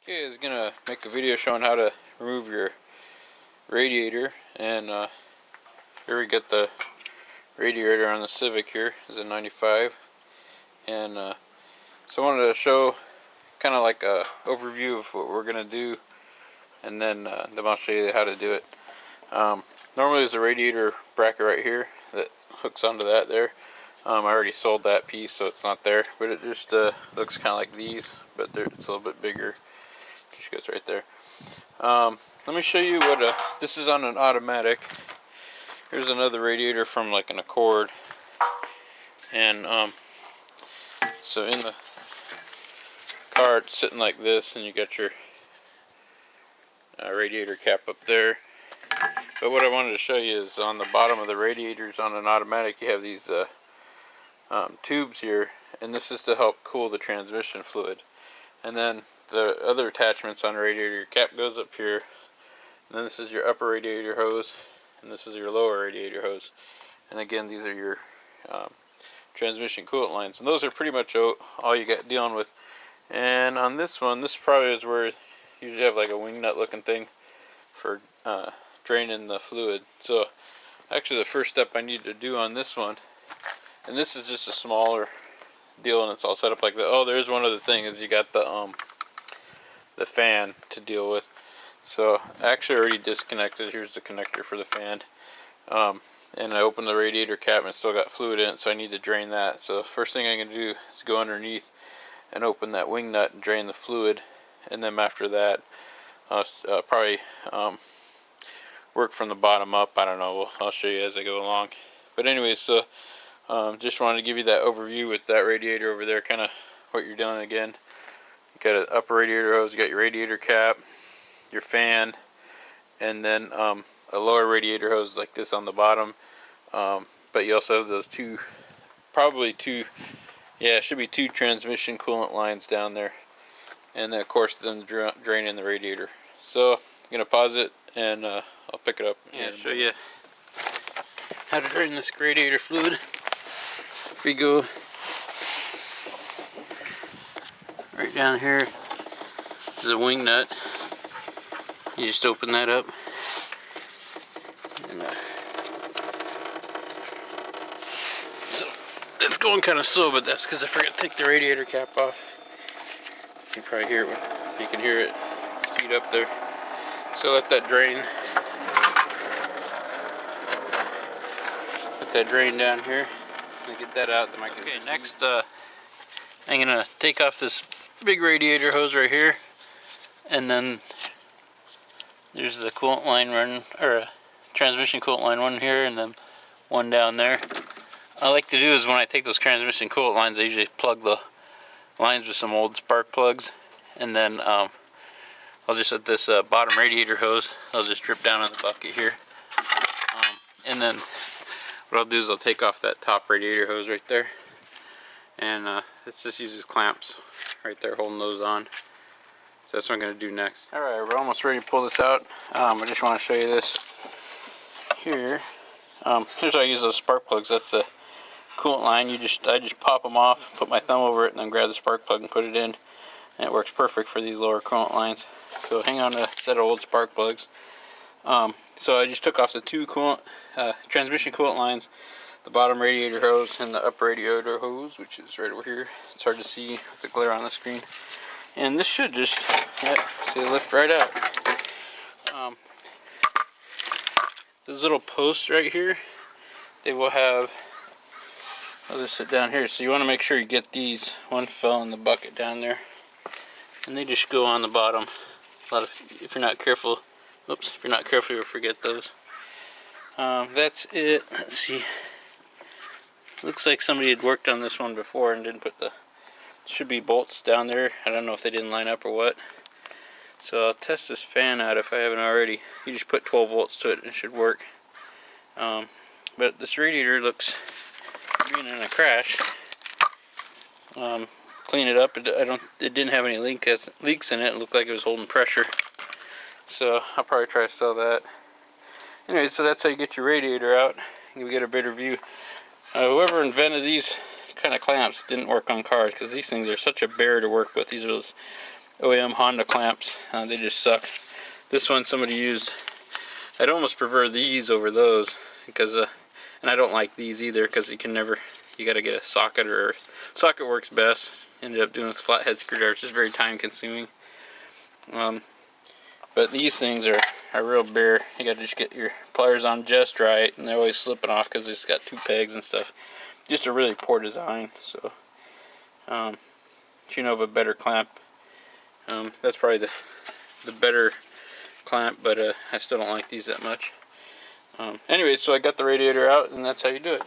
Okay, I was gonna make a video showing how to remove your radiator, and here we get the radiator on the Civic. Here is a 95, and so I wanted to show kind of like a overview of what we're gonna do, and then I'll show you how to do it. Normally there's a radiator bracket right here that hooks onto that there. I already sold that piece, so it's not there, but it just looks kind of like these, but it's a little bit bigger. Just goes right there. Let me show you what this is on an automatic. Here's another radiator from like an Accord, and so in the car it's sitting like this, and you got your radiator cap up there. But what I wanted to show you is on the bottom of the radiators on an automatic, you have these tubes here, and this is to help cool the transmission fluid. And then the other attachments on the radiator, your cap goes up here, and then this is your upper radiator hose, and this is your lower radiator hose. And again, these are your transmission coolant lines, and those are pretty much all you got dealing with. And on this one, this probably is where you usually have like a wing nut looking thing for draining the fluid. So actually the first step I need to do on this one, and this is just a smaller deal, and it's all set up like that. Oh, there's one other thing, is you got the fan to deal with. So I actually already disconnected. Here's the connector for the fan, and I opened the radiator cap and it's still got fluid in it, so I need to drain that. So first thing I'm going to do is go underneath and open that wing nut and drain the fluid, and then after that I'll probably work from the bottom up. I don't know, I'll show you as I go along. But anyways, so just wanted to give you that overview with that radiator over there, kind of what you're doing. Again, you got an upper radiator hose, you got your radiator cap, your fan, and then a lower radiator hose like this on the bottom. But you also have those it should be two transmission coolant lines down there, and then of course then draining the radiator. So I'm gonna pause it, and I'll pick it up and show you how to drain this radiator fluid. We go right down here. This is a wing nut. You just open that up, and so it's going kind of slow, but that's because I forgot to take the radiator cap off. You can probably hear it. You can hear it speed up there. So let that drain. Let that drain down here. Get that out. Okay, next I'm gonna take off this big radiator hose right here, and then there's the coolant line run, or a transmission coolant line one here, and then one down there. I like to do is when I take those transmission coolant lines, I usually plug the lines with some old spark plugs, and then I'll just let this bottom radiator hose, I'll just drip down in the bucket here, and then what I'll do is I'll take off that top radiator hose right there, and this just uses clamps right there holding those on. So that's what I'm going to do next. Alright, we're almost ready to pull this out. I just want to show you this here. Here's how I use those spark plugs. That's the coolant line. I just pop them off, put my thumb over it, and then grab the spark plug and put it in. And it works perfect for these lower coolant lines. So hang on to a set of old spark plugs. So I just took off the two transmission coolant lines, the bottom radiator hose and the upper radiator hose, which is right over here. It's hard to see with the glare on the screen. And this should just, lift right out. Those little posts right here, they will have, I'll just sit down here. So you want to make sure you get these. One fell in the bucket down there, and they just go on the bottom. If you're not careful, you'll forget those. That's it. Let's see. Looks like somebody had worked on this one before and didn't put should be bolts down there. I don't know if they didn't line up or what. So I'll test this fan out if I haven't already. You just put 12 volts to it and it should work. But this radiator looks, being in a crash. Clean it up. It didn't have any leaks in it. It looked like it was holding pressure. So I'll probably try to sell that. Anyway, so that's how you get your radiator out. You get a better view. Whoever invented these kind of clamps didn't work on cars, because these things are such a bear to work with. These are those OEM Honda clamps. They just suck. This one somebody used. I'd almost prefer these over those because, and I don't like these either because you can never. You got to get a socket, or socket works best. Ended up doing this flathead screwdriver. It's just very time consuming. But these things are real bare. You got to just get your pliers on just right, and they're always slipping off because it's got 2 pegs and stuff. Just a really poor design. So, if you know of a better clamp, that's probably the better clamp. But I still don't like these that much. Anyway, so I got the radiator out, and that's how you do it.